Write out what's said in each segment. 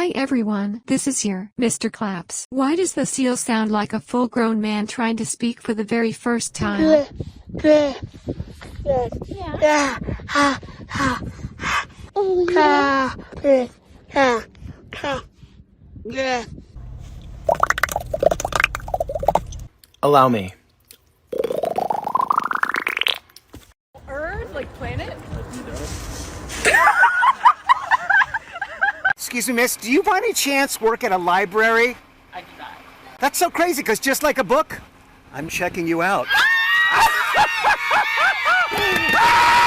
Hi everyone, this is your Mr. Klapts. Why does the seal sound like a full-grown man trying to speak for the very first time? Allow me. Earth, like planet? Excuse me, miss, do you by any chance work at a library? I try. That's so crazy, because just like a book, I'm checking you out.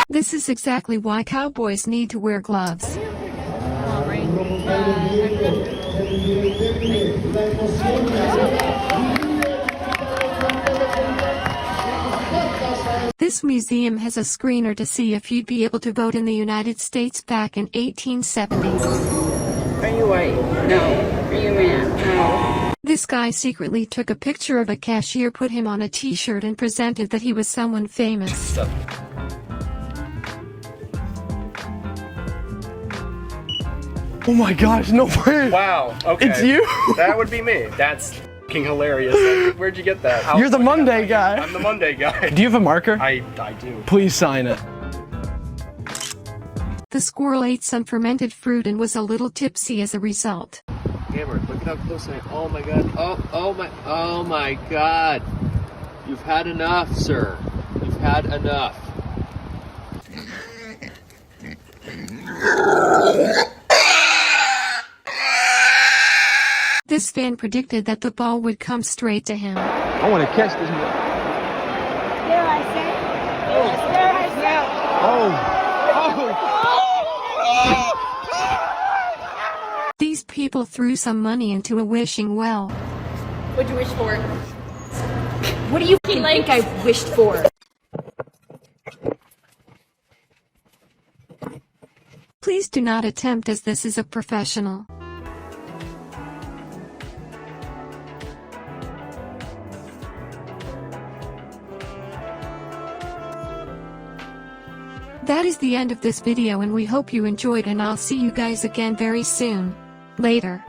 This is exactly why cowboys need to wear gloves. This museum has a screener to see if you'd be able to vote in the United States back in 1870. Are you white? No. Are you a man? No. This guy secretly took a picture of a cashier, put him on a t-shirt, and presented that he was someone famous. Oh my gosh, no way! Wow, okay. It's you? That would be me. That's f***ing hilarious. Like, where'd you get that? You're the Monday guy. I'm the Monday guy. Do you have a marker? I do. Please sign it. The squirrel ate some fermented fruit and was a little tipsy as a result. Hammer, look how close I am. Oh my god. Oh my god. You've had enough, sir. You've had enough. This fan predicted that the ball would come straight to him. I want to catch this man. These people threw some money into a wishing well. What'd you wish for? What do you think I wished for? Please do not attempt, as this is a professional. That is the end of this video, and we hope you enjoyed, and I'll see you guys again very soon. Later.